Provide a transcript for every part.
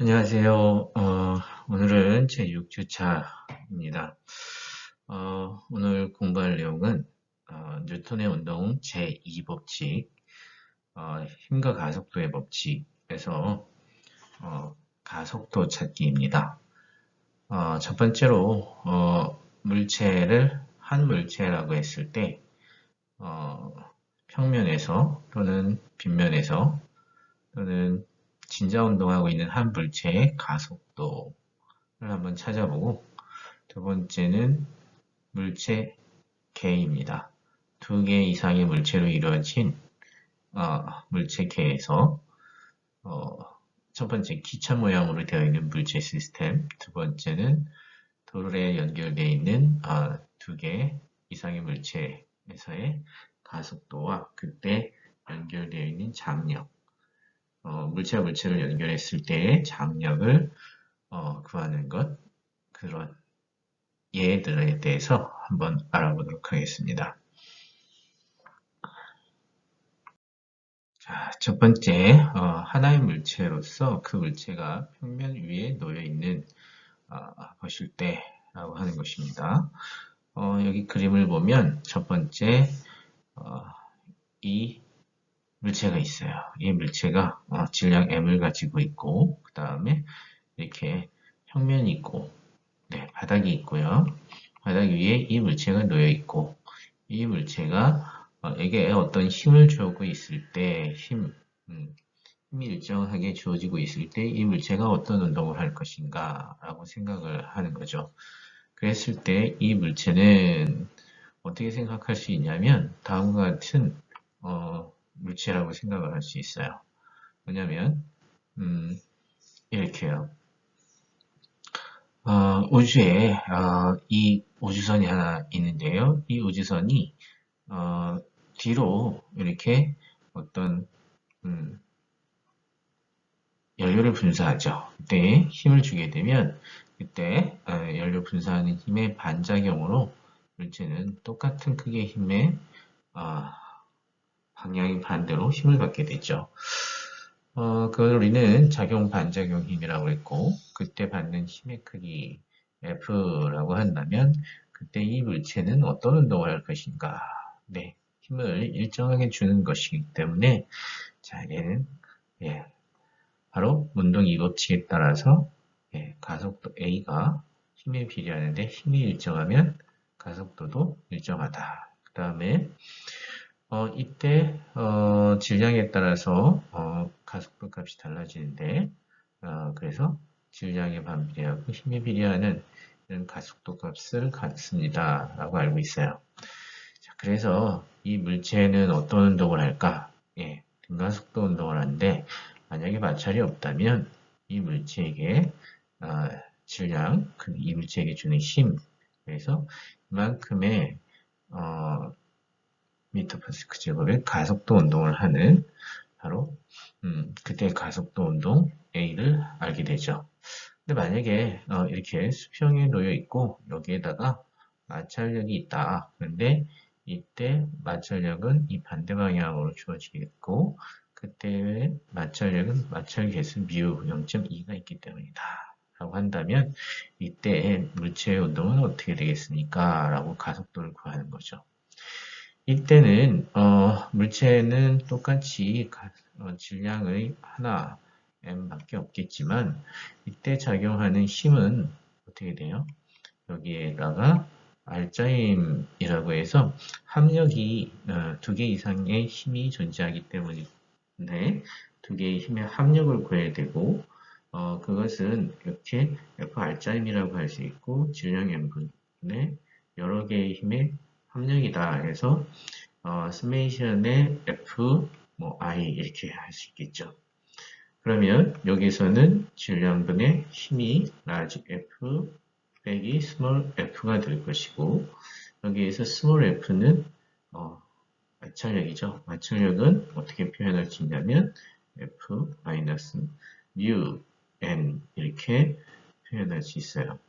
안녕하세요. 오늘은 제 6주차입니다. 오늘 공부할 내용은 뉴턴의 운동 제2법칙, 힘과 가속도의 법칙에서 가속도 찾기입니다. 첫 번째로 물체를 한 물체라고 했을 때 어, 평면에서 또는 빗면에서 또는 진자 운동하고 있는 한 물체의 가속도를 한번 찾아보고, 두 번째는 물체 개입니다. 두 개 이상의 물체로 이루어진 물체 개에서 어, 첫 번째 기차 모양으로 되어 있는 물체 시스템, 두 번째는 도로에 연결되어 있는 두 개 이상의 물체에서의 가속도와 그때 연결되어 있는 장력, 물체와 물체를 연결했을 때의 장력을 구하는 것, 그런 예들에 대해서 한번 알아보도록 하겠습니다. 자, 첫 번째, 하나의 물체로서 그 물체가 평면 위에 놓여 있는 것일 때라고 하는 것입니다. 여기 그림을 보면 첫 번째, 어, 이 물체가 있어요. 이 물체가 질량 m을 가지고 있고, 그 다음에 이렇게 평면이 있고, 네, 바닥이 있고요. 바닥 위에 이 물체가 놓여 있고, 이 물체가 에게 어떤 힘을 주고 있을 때, 힘이 일정하게 주어지고 있을 때 이 물체가 어떤 운동을 할 것인가 라고 생각을 하는 거죠. 그랬을 때 이 물체는 어떻게 생각할 수 있냐면 다음과 같은 물체라고 생각을 할 수 있어요. 왜냐면 이렇게요. 우주에 이 우주선이 하나 있는데요. 이 우주선이 뒤로 이렇게 어떤 음, 연료를 분사하죠. 그때 힘을 주게 되면 그때 연료 분사하는 힘의 반작용으로 물체는 똑같은 크기의 힘의 어, 방향이 반대로 힘을 받게 되죠. 그걸 우리는 작용 반작용 힘이라고 했고, 그때 받는 힘의 크기 F라고 한다면, 그때 이 물체는 어떤 운동을 할 것인가? 네, 힘을 일정하게 주는 것이기 때문에, 자, 얘는, 예, 바로 운동 이법칙에 따라서, 예, 가속도 A가 힘에 비례하는데, 힘이 일정하면 가속도도 일정하다. 그 다음에, 이때 질량에 따라서 가속도 값이 달라지는데 그래서 질량에 반비례하고 힘에 비례하는 이런 가속도 값을 갖습니다 라고 알고 있어요. 자, 그래서 이 물체는 어떤 운동을 할까? 예, 등가속도 운동을 하는데 만약에 마찰이 없다면 이 물체에게 질량, 이 물체에게 주는 힘, 그래서 이만큼의 미터 퍼 세컨드 제곱의 가속도 운동을 하는 바로 그때 가속도 운동 A를 알게 되죠. 근데 만약에 이렇게 수평에 놓여 있고 여기에다가 마찰력이 있다. 그런데 이때 마찰력은 이 반대 방향으로 주어지겠고 그때의 마찰력은 마찰 계수 뮤 0.2가 있기 때문이다. 라고 한다면 이때 물체의 운동은 어떻게 되겠습니까? 라고 가속도를 구하는 거죠. 이때는 물체는 똑같이 질량의 하나 m밖에 없겠지만 이때 작용하는 힘은 어떻게 돼요? 여기에다가 R자임이라고 해서 합력이 두 개 이상의 힘이 존재하기 때문에 두 개의 힘의 합력을 구해야 되고 그것은 이렇게 FR자임이라고 할 수 있고 질량 m분의 여러 개의 힘의 합력이다 해서 스메이션의 F, I 이렇게 할 수 있겠죠. 그러면 여기서는 질량분의 힘이 large F 빼기 small f가 될 것이고 여기에서 small f는 마찰력이죠. 마찰력은 어떻게 표현할 수 있냐면 F 마이너스 mu n 이렇게 표현할 수 있어요.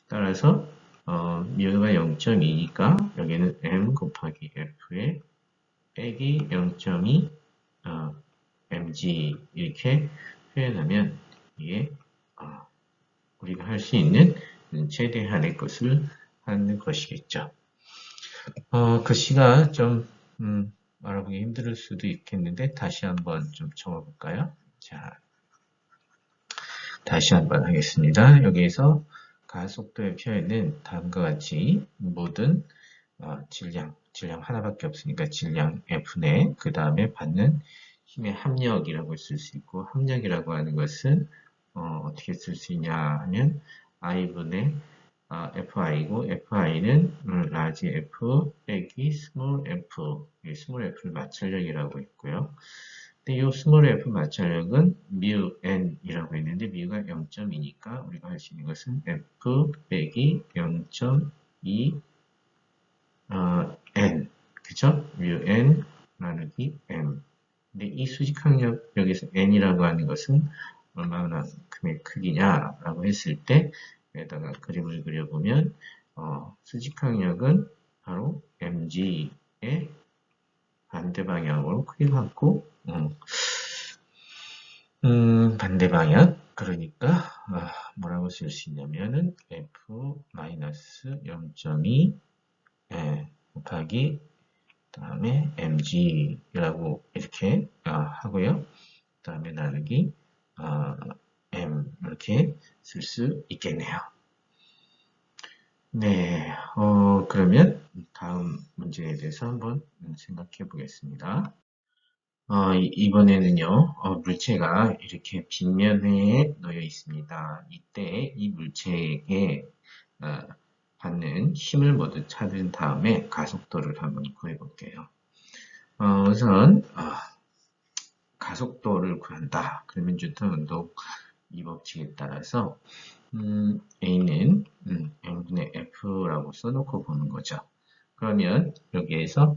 따라서 mu가 0.2니까 여기는 m 곱하기 f에 빼기 0.2 mg 이렇게 표현하면 이게 우리가 할 수 있는 최대한의 것을 하는 것이겠죠. 글씨가 좀 알아보기 힘들 수도 있겠는데 다시 한번 좀 적어볼까요? 자, 다시 한번 하겠습니다. 여기에서 가속도의 표현은 다음과 같이 모든 질량 하나밖에 없으니까 질량 F네, 그 다음에 받는 힘의 합력이라고 쓸 수 있고, 합력이라고 하는 것은 어떻게 쓸 수 있냐 하면 I분의 FI고, FI는 large F 빼기 small F, small F를 마찰력이라고 했고요. 근데 이 small F 마찰력은 mu n이라고 했는데 mu가 0.2니까 우리가 할 수 있는 것은 F 빼기 0.2 n, 그죠? mu n 나누기 m. 근데 이 수직항력 여기서 n이라고 하는 것은 얼마만큼의 크기냐라고 했을 때 여기다가 그림을 그려보면 수직항력은 바로 mg의 반대 방향으로 크게 갖고 반대 방향 그러니까 뭐라고 쓸 수 있냐면은 f-0.2 곱하기 다음에 mg라고 이렇게 하고요. 다음에 나누기 m 이렇게 쓸 수 있겠네요. 네, 그러면 다음 문제에 대해서 한번 생각해 보겠습니다. 이번에는요, 물체가 이렇게 빗면에 놓여 있습니다. 이때 이 물체에게 받는 힘을 모두 찾은 다음에 가속도를 한번 구해 볼게요. 우선 가속도를 구한다. 그러면 뉴턴 운동 이 법칙에 따라서 A는 M분의 F라고 써놓고 보는 거죠. 그러면 여기에서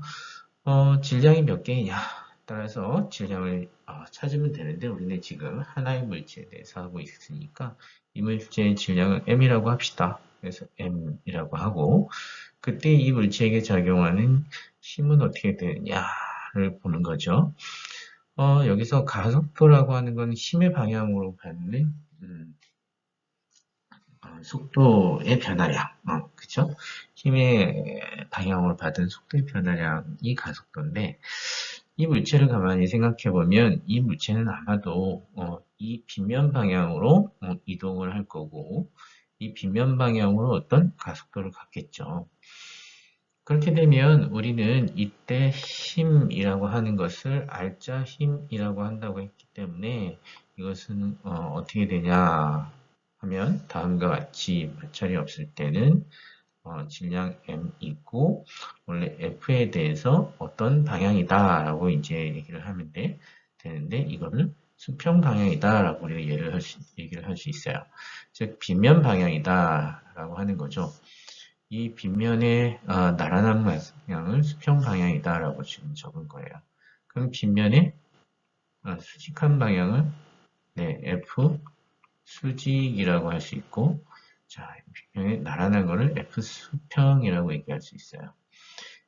질량이 몇 개이냐 따라서 질량을 찾으면 되는데 우리는 지금 하나의 물체에 대해서 하고 있으니까 이 물체의 질량을 M이라고 합시다. 그래서 M이라고 하고 그때 이 물체에게 작용하는 힘은 어떻게 되느냐를 보는 거죠. 여기서 가속도라고 하는 건 힘의 방향으로 받는 속도의 변화량, 그쵸? 힘의 방향으로 받은 속도의 변화량이 가속도인데, 이 물체를 가만히 생각해 보면, 이 물체는 아마도 이 빗면 방향으로 이동을 할 거고, 이 빗면 방향으로 어떤 가속도를 갖겠죠. 그렇게 되면 우리는 이때 힘이라고 하는 것을 알짜 힘이라고 한다고 했기 때문에 이것은 어떻게 되냐 하면 다음과 같이 마찰이 없을 때는 질량 m이고 원래 f에 대해서 어떤 방향이다 라고 이제 얘기를 하면 되는데 이거를 수평 방향이다 라고 우리가 얘기를 할 수 있어요. 즉 빗면 방향이다 라고 하는 거죠. 이 빗면의 나란한 방향을 수평 방향이다 라고 지금 적은 거예요. 그럼 빗면의 수직한 방향을 F 수직이라고 할 수 있고 자, 빗면의 나란한 거를 F 수평이라고 얘기할 수 있어요.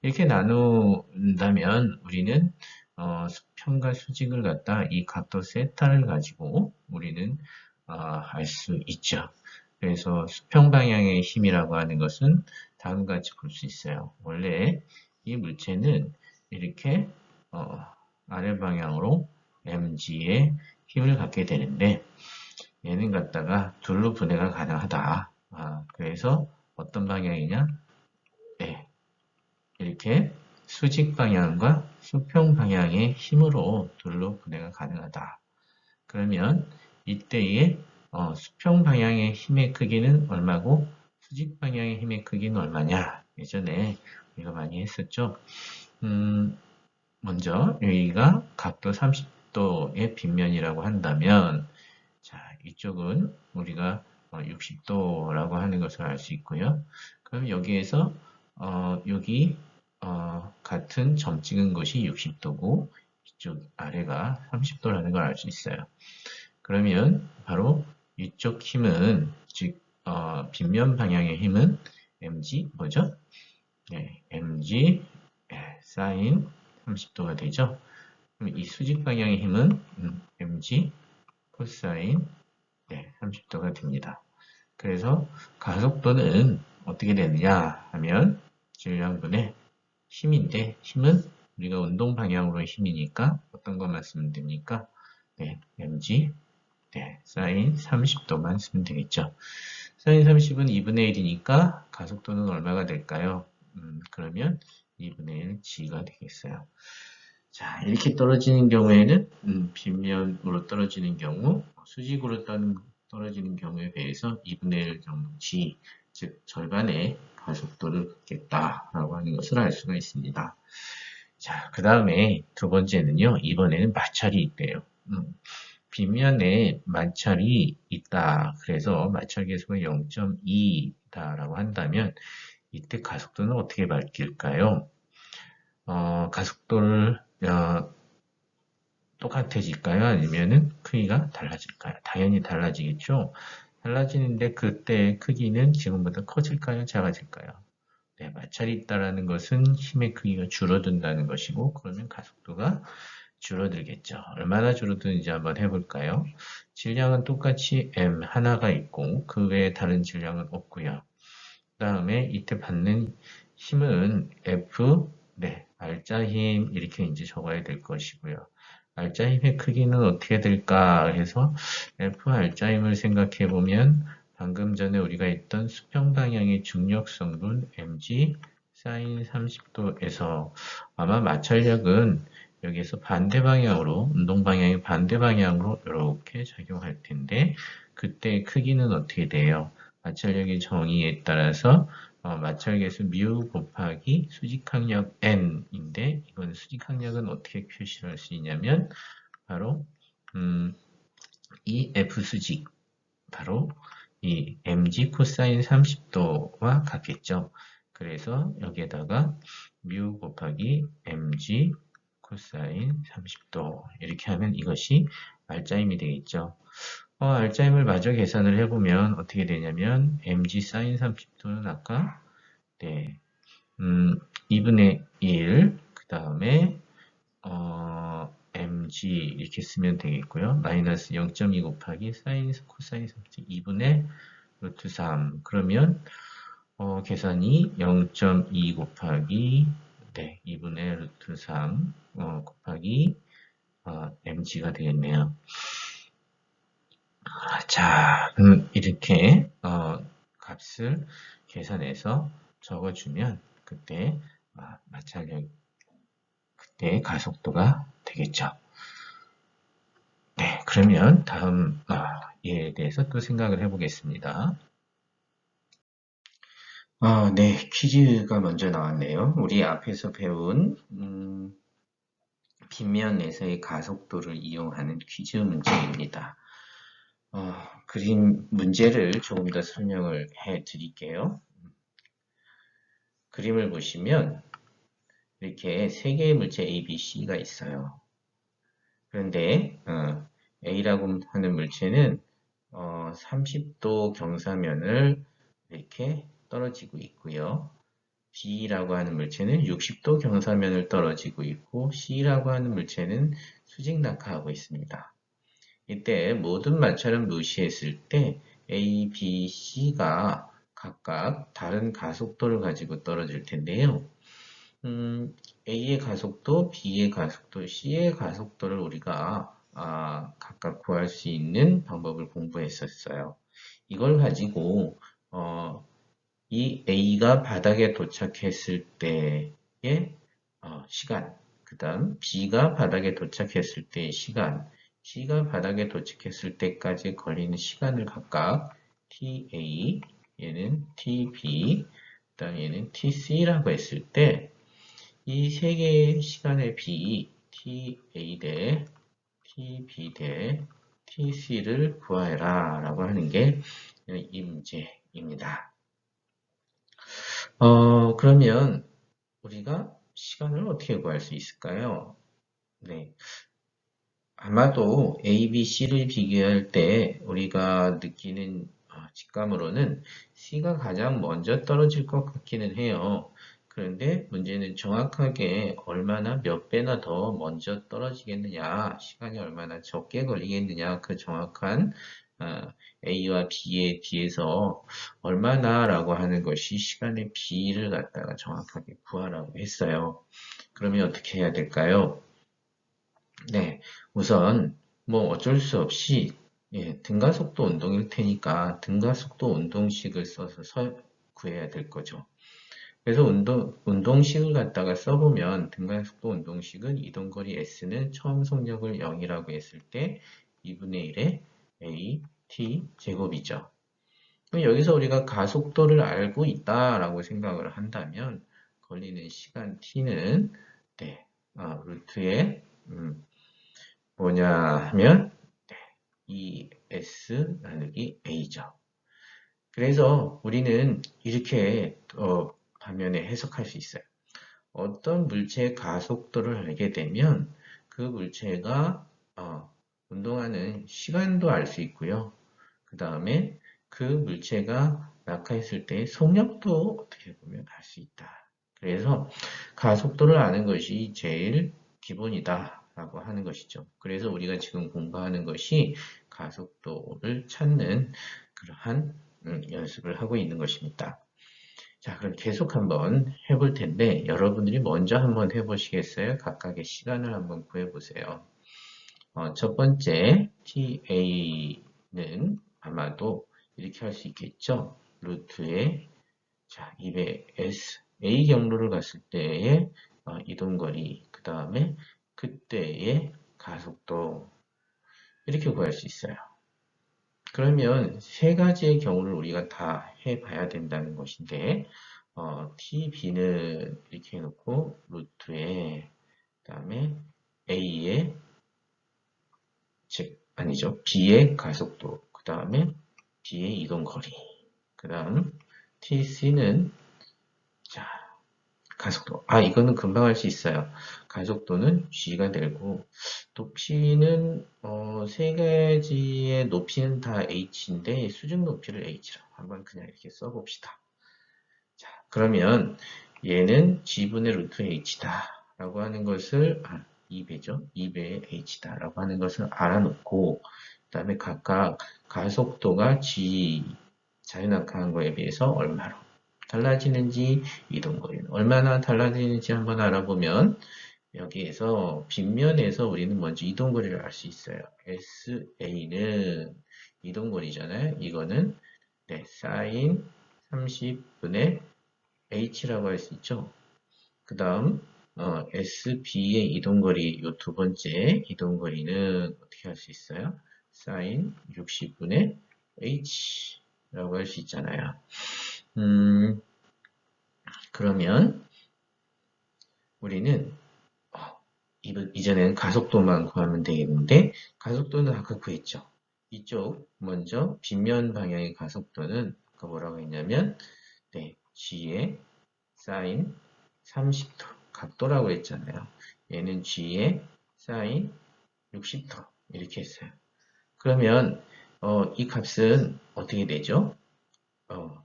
이렇게 나눈다면 우리는 수평과 수직을 갖다 이 각도 세타를 가지고 우리는 알 수 있죠. 그래서 수평 방향의 힘이라고 하는 것은 다음과 같이 볼 수 있어요. 원래 이 물체는 이렇게 아래 방향으로 mg의 힘을 갖게 되는데 얘는 갖다가 둘로 분해가 가능하다. 그래서 어떤 방향이냐? 네, 이렇게 수직 방향과 수평 방향의 힘으로 둘로 분해가 가능하다. 그러면 이때의 수평 방향의 힘의 크기는 얼마고 수직 방향의 힘의 크기는 얼마냐? 예전에 우리가 많이 했었죠. 먼저 여기가 각도 30도의 빗면이라고 한다면 자, 이쪽은 우리가 60도라고 하는 것을 알 수 있고요. 그럼 여기에서 여기 같은 점 찍은 것이 60도고 이쪽 아래가 30도라는 걸 알 수 있어요. 그러면 바로 이쪽 힘은 즉 빗면 방향의 힘은 mg 뭐죠? 네, mg 사인 30도가 되죠. 그럼 이 수직 방향의 힘은 mg 코사인 네, 30도가 됩니다. 그래서 가속도는 어떻게 되느냐 하면 질량분의 힘인데 힘은 우리가 운동 방향으로의 힘이니까 어떤 것만 쓰면 됩니까? 네, mg 네, 사인 30도만 쓰면 되겠죠. 사인 30은 2분의 1이니까 가속도는 얼마가 될까요? 그러면 2분의 1 g가 되겠어요. 자, 이렇게 떨어지는 경우에는 빗면으로 떨어지는 경우, 수직으로 떨어지는 경우에 비해서 2분의 1 정도 g, 즉 절반의 가속도를 갖겠다라고 하는 것을 알 수가 있습니다. 자, 그 다음에 두 번째는요. 이번에는 마찰이 있대요. 빗면에 마찰이 있다. 그래서 마찰 계수가 0.2다라고 한다면 이때 가속도는 어떻게 바뀔까요? 가속도를 똑같아질까요? 아니면은 크기가 달라질까요? 당연히 달라지겠죠? 달라지는데 그때 크기는 지금보다 커질까요? 작아질까요? 네, 마찰이 있다라는 것은 힘의 크기가 줄어든다는 것이고, 그러면 가속도가 줄어들겠죠. 얼마나 줄어드는지 한번 해볼까요? 질량은 똑같이 m 하나가 있고, 그 외에 다른 질량은 없고요. 그 다음에 이때 받는 힘은 F, 네, 알짜 힘 이렇게 이제 적어야 될 것이고요. 알짜 힘의 크기는 어떻게 될까 해서 F 알짜 힘을 생각해 보면 방금 전에 우리가 했던 수평 방향의 중력성분 mg 사인 30도에서 아마 마찰력은 여기에서 반대 방향으로 운동 방향의 반대 방향으로 이렇게 작용할 텐데 그때 크기는 어떻게 돼요? 마찰력의 정의에 따라서 마찰계수 μ 곱하기 수직항력 n인데 이건 수직항력은 어떻게 표시를 할 수 있냐면 바로 이 F수직 바로 이 mg 코사인 30도와 같겠죠. 그래서 여기에다가 μ 곱하기 mg 코사인 30도 이렇게 하면 이것이 알짜임이 되겠죠. 알짜임을 마저 계산을 해보면 어떻게 되냐면 mg 사인 30도는 아까 네, 2분의 1, 그 다음에 mg 이렇게 쓰면 되겠고요. 마이너스 0.2 곱하기 사인 코사인 30 2분의 루트 3 그러면 계산이 0.2 곱하기 네, 2분의 루트 3 곱하기 mg가 되겠네요. 자, 이렇게 값을 계산해서 적어주면 그때 마찰력 그때 가속도가 되겠죠. 네, 그러면 다음 예에 대해서 또 생각을 해보겠습니다. 네, 퀴즈가 먼저 나왔네요. 우리 앞에서 배운 빗면에서의 가속도를 이용하는 퀴즈 문제입니다. 그림 문제를 조금 더 설명을 해 드릴게요. 그림을 보시면 이렇게 세 개의 물체 A, B, C가 있어요. 그런데 A라고 하는 물체는 30도 경사면을 이렇게 떨어지고 있고요. B라고 하는 물체는 60도 경사면을 떨어지고 있고 C라고 하는 물체는 수직 낙하하고 있습니다. 이때 모든 마찰은 무시했을 때 A, B, C가 각각 다른 가속도를 가지고 떨어질 텐데요. A의 가속도, B의 가속도, C의 가속도를 우리가 각각 구할 수 있는 방법을 공부했었어요. 이걸 가지고 이 A가 바닥에 도착했을 때의 시간, 그 다음 B가 바닥에 도착했을 때의 시간, C가 바닥에 도착했을 때까지 걸리는 시간을 각각 TA, 얘는 TB, 그 다음 얘는 TC라고 했을 때 이 세 개의 시간의 B, TA 대 TB 대 TC를 구하라 라고 하는 게 이 문제입니다. 그러면 우리가 시간을 어떻게 구할 수 있을까요? 네. 아마도 A, B, C를 비교할 때 우리가 느끼는 직감으로는 C가 가장 먼저 떨어질 것 같기는 해요. 그런데 문제는 정확하게 얼마나 몇 배나 더 먼저 떨어지겠느냐, 시간이 얼마나 적게 걸리겠느냐, 그 정확한 어, A와 B에 비해서 얼마나 라고 하는 것이 시간의 B를 갖다가 정확하게 구하라고 했어요. 그러면 어떻게 해야 될까요? 네, 우선 뭐 어쩔 수 없이 등가속도 운동일 테니까 등가속도 운동식을 써서 구해야 될 거죠. 그래서 운동식을 갖다가 써보면 등가속도 운동식은 이동거리 S는 처음 속력을 0이라고 했을 때 2분의 1의 A, T 제곱이죠. 그럼 여기서 우리가 가속도를 알고 있다라고 생각을 한다면 걸리는 시간 T는 네, 루트의 뭐냐 하면 네, ES 나누기 A죠. 그래서 우리는 이렇게 반면에 해석할 수 있어요. 어떤 물체의 가속도를 알게 되면 그 물체가 운동하는 시간도 알 수 있고요. 그 다음에 그 물체가 낙하했을 때 속력도 어떻게 보면 알 수 있다. 그래서 가속도를 아는 것이 제일 기본이다 라고 하는 것이죠. 그래서 우리가 지금 공부하는 것이 가속도를 찾는 그러한 연습을 하고 있는 것입니다. 자, 그럼 계속 한번 해볼 텐데 여러분들이 먼저 한번 해보시겠어요? 각각의 시간을 한번 구해보세요. 첫 번째 TA는 아마도 이렇게 할 수 있겠죠? 루트에 자, 200S A 경로를 갔을 때의 이동거리 그 다음에 그때의 가속도 이렇게 구할 수 있어요. 그러면 세 가지의 경우를 우리가 다 해봐야 된다는 것인데 TB는 이렇게 해놓고 루트에 그 다음에 A의 즉 아니죠. B의 가속도 그 다음에 B의 이동거리 그 다음 TC는 자 가속도 이거는 금방 할 수 있어요. 가속도는 G가 되고 높이는 세 가지의 높이는 다 H인데 수직 높이를 H라고 한번 그냥 이렇게 써봅시다. 자, 그러면 얘는 G분의 루트 H다 라고 하는 것을 2배죠. 2배의 H다 라고 하는 것을 알아놓고 그 다음에 각각 가속도가 G 자유낙하한 거에 비해서 얼마로 달라지는지 이동거리는 얼마나 달라지는지 한번 알아보면 여기에서 빗면에서 우리는 먼저 이동거리를 알 수 있어요. SA는 이동거리잖아요. 이거는 네, 사인 30분의 H라고 할 수 있죠. 그 다음 SB의 이동거리 이 두 번째 이동거리는 어떻게 할 수 있어요? 사인 60분의 H라고 할 수 있잖아요. 그러면 우리는 이전에는 가속도만 구하면 되겠는데 가속도는 아까 구했죠. 이쪽 먼저 빗면 방향의 가속도는 아까 뭐라고 했냐면 네, G의 사인 30도 각도라고 했잖아요. 얘는 G의 사인 60도 이렇게 했어요. 그러면 이 값은 어떻게 되죠?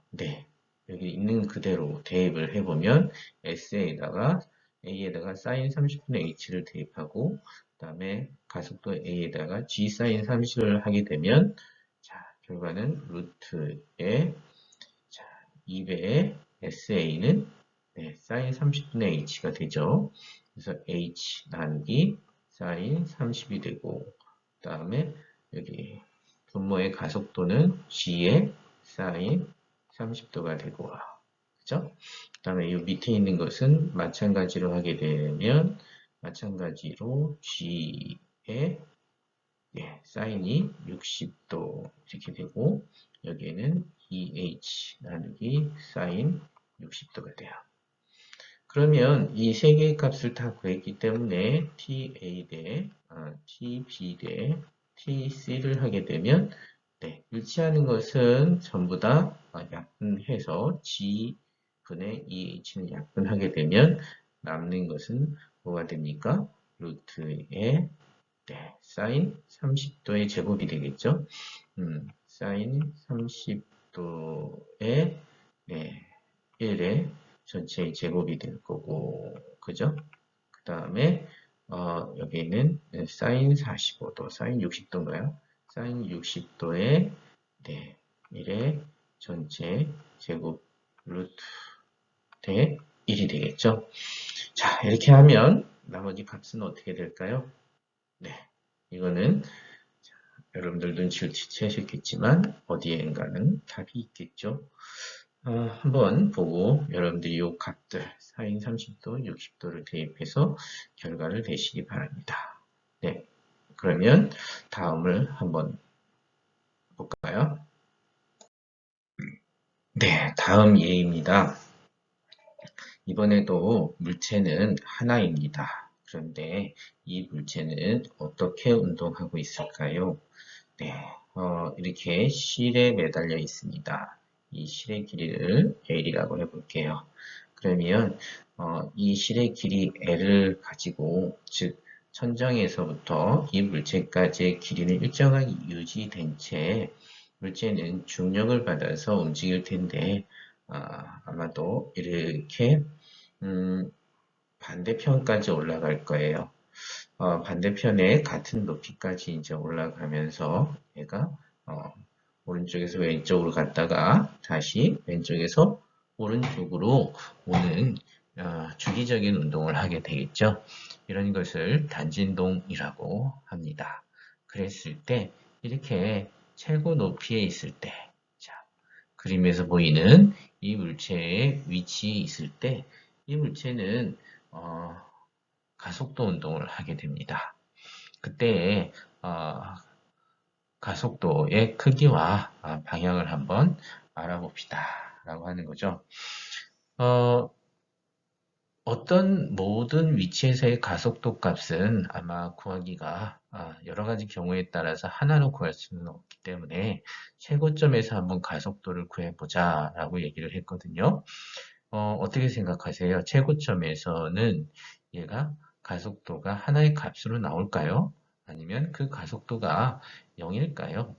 네, 여기 있는 그대로 대입을 해보면 A에다가 사인 30분의 H를 대입하고 그 다음에 가속도 A에다가 G 사인 30을 하게 되면 자, 결과는 루트의 자, 2배의 SA는 네, 사인 30분의 H가 되죠. 그래서 H 나누기 사인 30이 되고 그 다음에 여기 분모의 가속도는 G의 사인 30도가 되고 그죠? 그 다음에 이 밑에 있는 것은 마찬가지로 하게 되면 마찬가지로 G의 사인이 60도 이렇게 되고 여기에는 EH 나누기 사인 60도가 돼요. 그러면 이 세 개의 값을 다 구했기 때문에 TA 대 TB 대 TC를 하게 되면 일치하는 것은 전부 다 약분해서 G분의 EH는 약분하게 되면 남는 것은 뭐가 됩니까? 루트의 사인 30도의 제곱이 되겠죠? 사인 30도의 1의 전체의 제곱이 될 거고, 그죠? 그 다음에 여기는 사인 45도, 사인 60도인가요? 사인 60도의 네, 1의 전체 제곱 루트 대 1이 되겠죠. 자, 이렇게 하면 나머지 값은 어떻게 될까요? 네, 이거는 여러분들 눈치를 채셨겠지만 어디엔가는 답이 있겠죠. 한번 보고 여러분들이 이 값들 사인 30도, 60도를 대입해서 결과를 내시기 바랍니다. 네, 그러면 다음을 한번 볼까요? 네, 다음 예입니다. 이번에도 물체는 하나입니다. 그런데 이 물체는 어떻게 운동하고 있을까요? 네, 이렇게 실에 매달려 있습니다. 이 실의 길이를 L이라고 해볼게요. 그러면 이 실의 길이 L을 가지고, 즉 천장에서부터 이 물체까지의 길이는 일정하게 유지된 채 물체는 중력을 받아서 움직일 텐데 아마도 이렇게 반대편까지 올라갈 거예요. 반대편에 같은 높이까지 이제 올라가면서 얘가 오른쪽에서 왼쪽으로 갔다가 다시 왼쪽에서 오른쪽으로 오는 주기적인 운동을 하게 되겠죠. 이런 것을 단진동이라고 합니다. 그랬을 때 이렇게 최고 높이에 있을 때, 자, 그림에서 보이는 이 물체의 위치에 있을 때 이 물체는 가속도 운동을 하게 됩니다. 그때 가속도의 크기와 방향을 한번 알아봅시다 라고 하는 거죠. 어떤 모든 위치에서의 가속도 값은 아마 구하기가 여러 가지 경우에 따라서 하나로 구할 수는 없기 때문에 최고점에서 한번 가속도를 구해보자 라고 얘기를 했거든요. 어떻게 생각하세요? 최고점에서는 얘가 가속도가 하나의 값으로 나올까요? 아니면 그 가속도가 0일까요?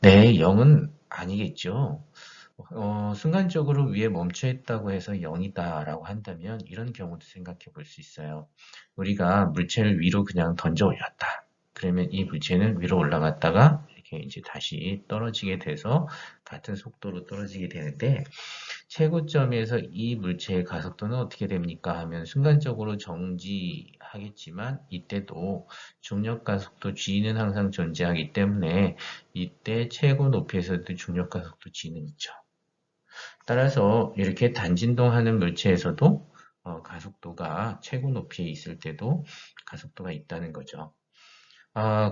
네, 0은 아니겠죠. 순간적으로 위에 멈춰 있다고 해서 0이다라고 한다면 이런 경우도 생각해 볼 수 있어요. 우리가 물체를 위로 그냥 던져 올렸다. 그러면 이 물체는 위로 올라갔다가 이렇게 이제 다시 떨어지게 돼서 같은 속도로 떨어지게 되는데 최고점에서 이 물체의 가속도는 어떻게 됩니까? 하면 순간적으로 정지하겠지만 이때도 중력 가속도 G는 항상 존재하기 때문에 이때 최고 높이에서도 중력 가속도 G는 있죠. 따라서 이렇게 단진동하는 물체에서도 가속도가 최고 높이에 있을 때도 가속도가 있다는 거죠.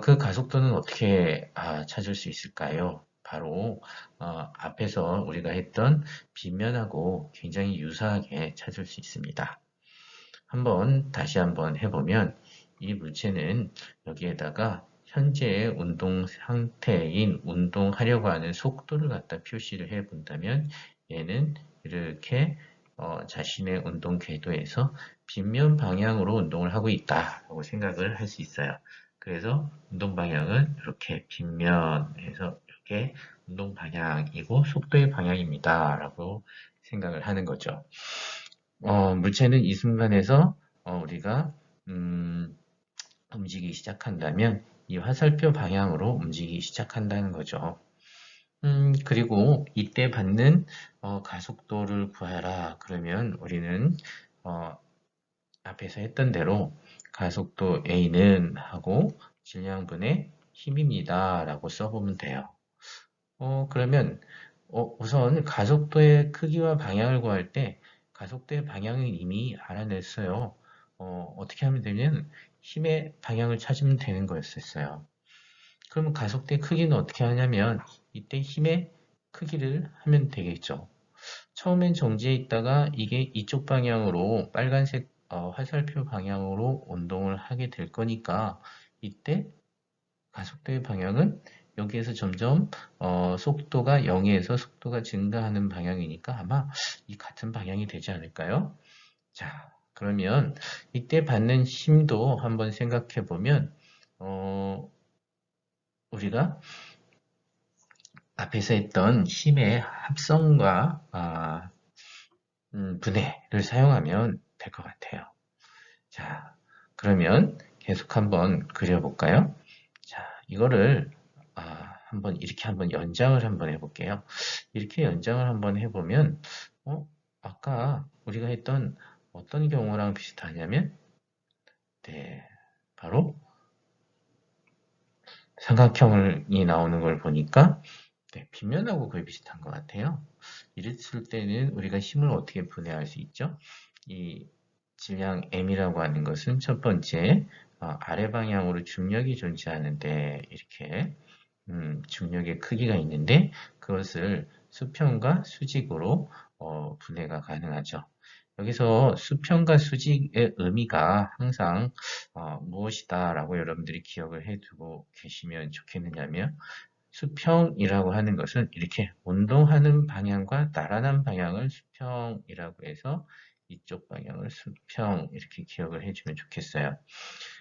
그 가속도는 어떻게 찾을 수 있을까요? 바로 앞에서 우리가 했던 빗면하고 굉장히 유사하게 찾을 수 있습니다. 다시 한번 해보면 이 물체는 여기에다가 현재의 운동 상태인 운동하려고 하는 속도를 갖다 표시를 해 본다면 얘는 이렇게 자신의 운동 궤도에서 빗면 방향으로 운동을 하고 있다라고 생각을 할 수 있어요. 그래서 운동 방향은 이렇게 빗면에서 이렇게 운동 방향이고 속도의 방향입니다. 라고 생각을 하는 거죠. 물체는 이 순간에서 우리가 움직이기 시작한다면 이 화살표 방향으로 움직이기 시작한다는 거죠. 그리고 이때 받는 가속도를 구하라. 그러면 우리는 앞에서 했던 대로 가속도 A는 하고 질량분의 힘입니다. 라고 써보면 돼요. 그러면 우선 가속도의 크기와 방향을 구할 때 가속도의 방향은 이미 알아냈어요. 어떻게 하면 되면 힘의 방향을 찾으면 되는 거였었어요. 그러면 가속도의 크기는 어떻게 하냐면 이때 힘의 크기를 하면 되겠죠. 처음엔 정지해 있다가 이게 이쪽 방향으로 빨간색 화살표 방향으로 운동을 하게 될 거니까 이때 가속도의 방향은 여기에서 점점 속도가 0에서 속도가 증가하는 방향이니까 아마 이 같은 방향이 되지 않을까요? 자, 그러면 이때 받는 힘도 한번 생각해 보면 우리가 앞에서 했던 힘의 합성과 분해를 사용하면 될 것 같아요. 자, 그러면 계속 한번 그려볼까요? 자, 이거를 한번 이렇게 한번 연장을 한번 해볼게요. 이렇게 연장을 한번 해보면 아까 우리가 했던 어떤 경우랑 비슷하냐면 네, 바로 삼각형이 나오는 걸 보니까 네, 빗면하고 거의 비슷한 것 같아요. 이랬을 때는 우리가 힘을 어떻게 분해할 수 있죠? 이 질량 m이라고 하는 것은 첫 번째 아래 방향으로 중력이 존재하는데 이렇게 중력의 크기가 있는데 그것을 수평과 수직으로 분해가 가능하죠. 여기서 수평과 수직의 의미가 항상 무엇이다 라고 여러분들이 기억을 해두고 계시면 좋겠느냐면 수평이라고 하는 것은 이렇게 운동하는 방향과 나란한 방향을 수평이라고 해서 이쪽 방향을 수평 이렇게 기억을 해주면 좋겠어요.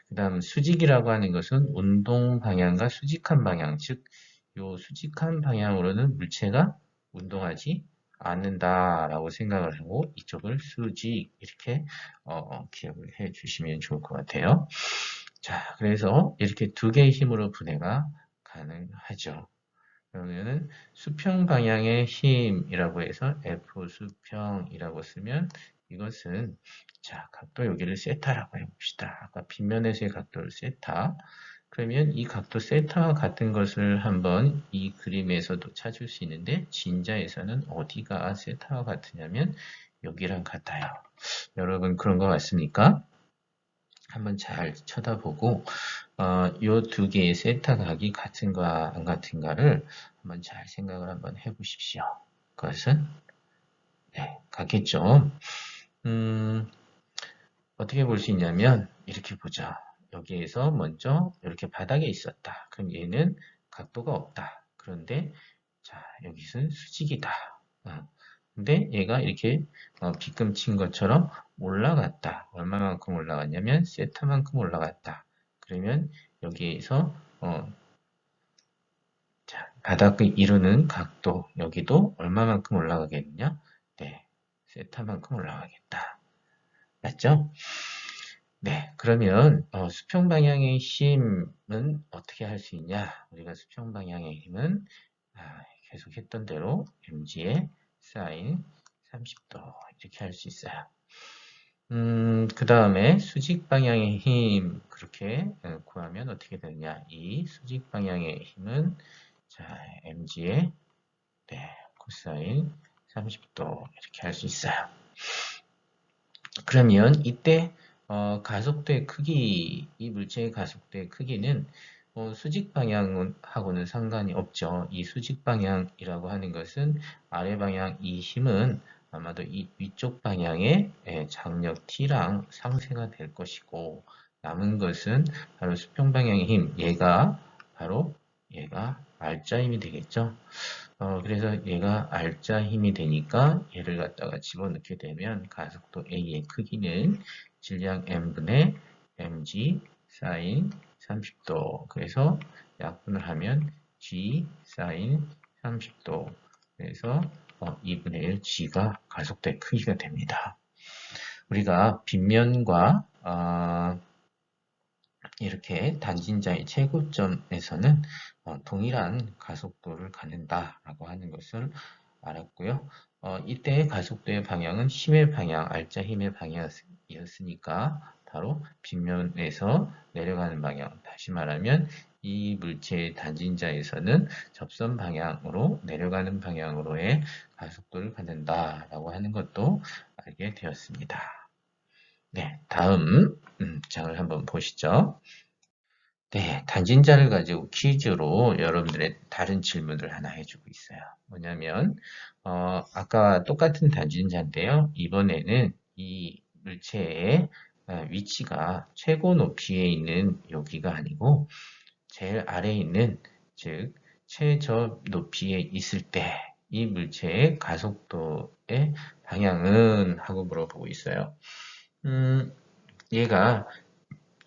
그 다음 수직이라고 하는 것은 운동 방향과 수직한 방향, 즉 요 수직한 방향으로는 물체가 운동하지 않는다라고 생각을 하고 이쪽을 수직 이렇게 기억을 해 주시면 좋을 것 같아요. 자, 그래서 이렇게 두 개의 힘으로 분해가 가능하죠. 그러면은 수평 방향의 힘이라고 해서 F 수평이라고 쓰면 이것은 자 각도 여기를 세타라고 해봅시다. 아까 빗면에서의 각도를 세타. 그러면 이 각도 세타와 같은 것을 한번 이 그림에서도 찾을 수 있는데 진자에서는 어디가 세타와 같으냐면 여기랑 같아요. 여러분 그런 거 같습니까? 한번 잘 쳐다보고 이 두 개의 세타 각이 같은가 안 같은가를 한번 잘 생각을 한번 해보십시오. 그것은 네, 같겠죠. 어떻게 볼 수 있냐면 이렇게 보자. 여기에서 먼저 이렇게 바닥에 있었다. 그럼 얘는 각도가 없다. 그런데 자 여기서는 수직이다. 근데 얘가 이렇게 빗금친 것처럼 올라갔다. 얼마만큼 올라갔냐면 세타만큼 올라갔다. 그러면 여기에서 자, 바닥을 이루는 각도 여기도 얼마만큼 올라가겠느냐? 네, 세타만큼 올라가겠다. 맞죠? 네, 그러면 수평 방향의 힘은 어떻게 할 수 있냐? 우리가 수평 방향의 힘은 계속 했던 대로 mg의 사인 30도 이렇게 할 수 있어요. 그 다음에 수직 방향의 힘 그렇게 구하면 어떻게 되느냐? 이 수직 방향의 힘은 자 mg의 네, 코사인 30도 이렇게 할 수 있어요. 그러면 이때 가속도의 크기, 이 물체의 가속도의 크기는 수직 방향하고는 상관이 없죠. 이 수직 방향이라고 하는 것은 아래 방향 이 힘은 아마도 이 위쪽 방향의 장력 T랑 상쇄가 될 것이고 남은 것은 바로 수평 방향의 힘, 얘가 바로 얘가 R자 힘이 되겠죠. 그래서 얘가 R자 힘이 되니까 얘를 갖다가 집어넣게 되면 가속도 A의 크기는 질량 M분의 mg 사인 30도. 그래서 약분을 하면 g 사인 30도. 그래서 2분의 1 g가 가속도의 크기가 됩니다. 우리가 빗면과 이렇게 단진자의 최고점에서는 동일한 가속도를 갖는다라고 하는 것을 알았고요. 이때 가속도의 방향은 힘의 방향, R자 힘의 방향이었으니까 바로 빗면에서 내려가는 방향. 다시 말하면 이 물체의 단진자에서는 접선 방향으로 내려가는 방향으로의 가속도를 갖는다라고 하는 것도 알게 되었습니다. 네, 다음 장을 한번 보시죠. 네, 단진자를 가지고 퀴즈로 여러분들의 다른 질문을 하나 해주고 있어요. 뭐냐면 아까 똑같은 단진자인데요. 이번에는 이 물체의 위치가 최고 높이에 있는 여기가 아니고 제일 아래에 있는 즉 최저 높이에 있을 때 이 물체의 가속도의 방향은 하고 물어보고 있어요. 얘가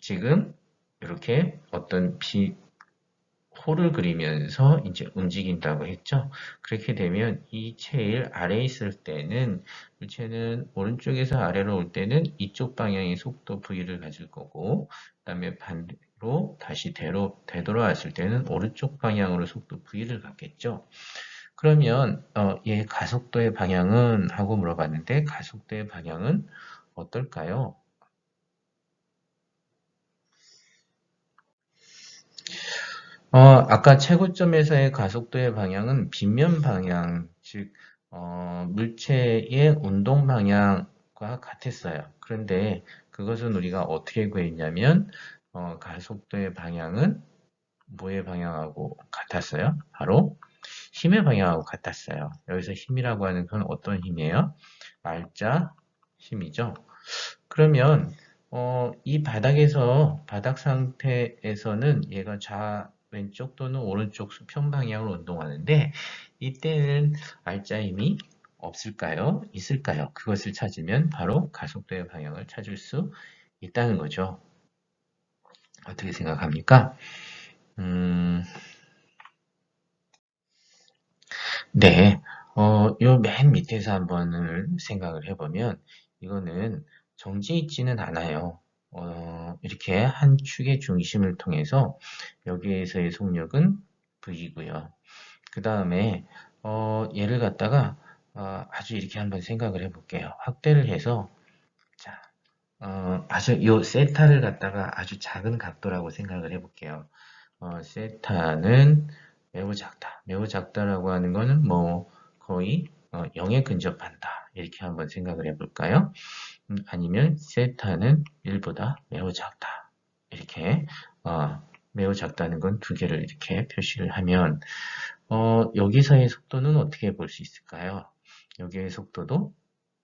지금 이렇게 어떤 호를 그리면서 이제 움직인다고 했죠. 그렇게 되면 이 제일 아래에 있을 때는 물체는 오른쪽에서 아래로 올 때는 이쪽 방향의 속도 V를 가질 거고, 그다음에 반대로 다시 되돌아왔을 때는 오른쪽 방향으로 속도 V를 갖겠죠. 그러면 얘 가속도의 방향은 하고 물어봤는데 가속도의 방향은 어떨까요? 아까 최고점에서의 가속도의 방향은 빗면 방향, 즉, 물체의 운동 방향과 같았어요. 그런데 그것은 우리가 어떻게 구했냐면, 가속도의 방향은 뭐의 방향하고 같았어요? 바로 힘의 방향하고 같았어요. 여기서 힘이라고 하는 건 어떤 힘이에요? 알자 힘이죠. 그러면 이 바닥 상태에서는 얘가 왼쪽 또는 오른쪽 수평 방향으로 운동하는데 이때는 알자 힘이 없을까요? 있을까요? 그것을 찾으면 바로 가속도의 방향을 찾을 수 있다는 거죠. 어떻게 생각합니까? 음, 네. 요 맨 밑에서 한번 생각을 해보면 이거는 정지 있지는 않아요. 이렇게 한 축의 중심을 통해서 여기에서의 속력은 V고요. 그 다음에 얘를 갖다가 아주 이렇게 한번 생각을 해볼게요. 확대를 해서 자, 아주 요 세타를 갖다가 아주 작은 각도라고 생각을 해볼게요. 세타는 매우 작다. 매우 작다라고 하는 거는 뭐 거의 0에 근접한다. 이렇게 한번 생각을 해볼까요? 아니면 세타는 1보다 매우 작다. 이렇게 매우 작다는 건 두 개를 이렇게 표시를 하면 여기서의 속도는 어떻게 볼 수 있을까요? 여기의 속도도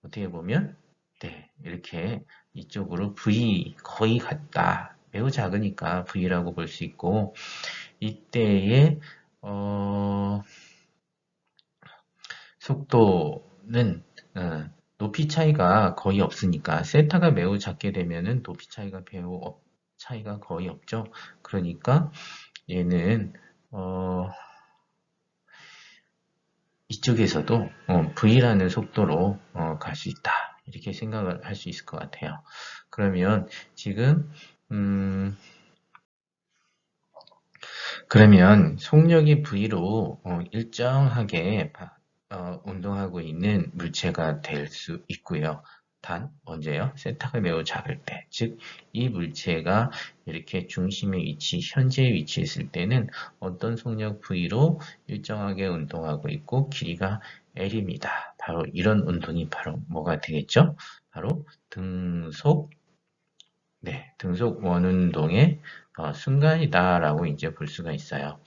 어떻게 보면 네, 이렇게 이쪽으로 V 거의 같다. 매우 작으니까 V라고 볼 수 있고 이때의 속도는 높이 차이가 거의 없으니까 세타가 매우 작게 되면은 높이 차이가 차이가 거의 없죠. 그러니까 얘는 이쪽에서도 V라는 속도로 갈 수 있다. 이렇게 생각을 할 수 있을 것 같아요. 그러면 지금 그러면 속력이 V로 일정하게 운동하고 있는 물체가 될 수 있고요. 단 언제요? 세타가 매우 작을 때, 즉 이 물체가 이렇게 중심의 위치, 현재의 위치에 있을 때는 어떤 속력 V로 일정하게 운동하고 있고 길이가 L입니다. 바로 이런 운동이 바로 뭐가 되겠죠? 바로 등속 원운동의 순간이다라고 이제 볼 수가 있어요.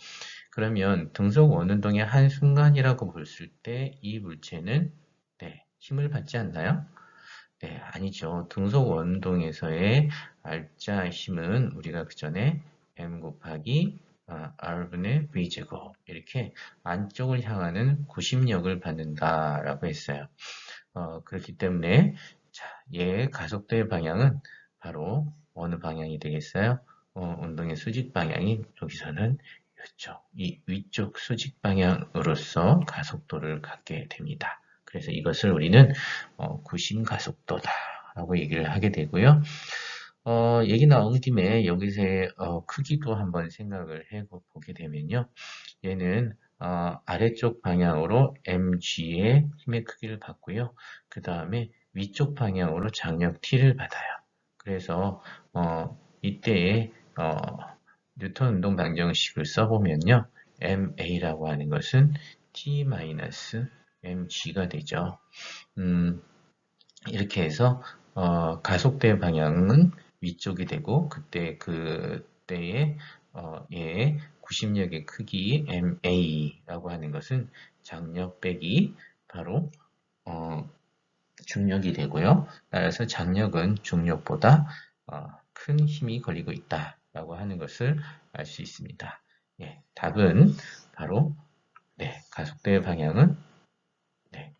그러면 등속 원운동의 한 순간이라고 봤을 때 이 물체는 힘을 받지 않나요? 네, 아니죠. 등속 원운동에서의 알자 힘은 우리가 그 전에 m 곱하기 r분의 v제곱 이렇게 안쪽을 향하는 구심력을 받는다라고 했어요. 그렇기 때문에 자, 얘의 가속도의 방향은 바로 어느 방향이 되겠어요? 운동의 수직 방향이 여기서는 이쪽, 이 위쪽 수직 방향으로서 가속도를 갖게 됩니다. 그래서 이것을 우리는 구심 가속도다라고 얘기를 하게 되고요. 얘기 나온 김에 여기서의 크기도 한번 생각을 해보게 되면요. 얘는 아래쪽 방향으로 mg의 힘의 크기를 받고요. 그 다음에 위쪽 방향으로 장력 t를 받아요. 그래서 이때의 뉴턴 운동 방정식을 써보면요. ma라고 하는 것은 t-mg가 되죠. 이렇게 해서 가속대 방향은 위쪽이 되고 그때의 얘의 구심력의 크기 ma라고 하는 것은 장력 빼기 바로 중력이 되고요. 따라서 장력은 중력보다 큰 힘이 걸리고 있다라고 하는 것을 알 수 있습니다. 예, 답은 바로 가속대의 방향은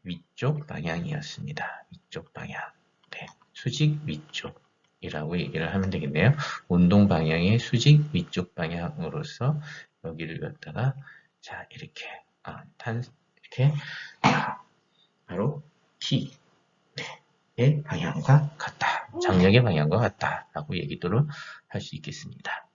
위쪽 방향이었습니다. 위쪽 방향. 수직 위쪽이라고 얘기를 하면 되겠네요. 운동 방향의 수직 위쪽 방향으로서 여기를 갖다가 자 이렇게 이렇게 바로 T의 방향과 같다. 장력의 방향과 같다라고 얘기도록 할 수 있겠습니다.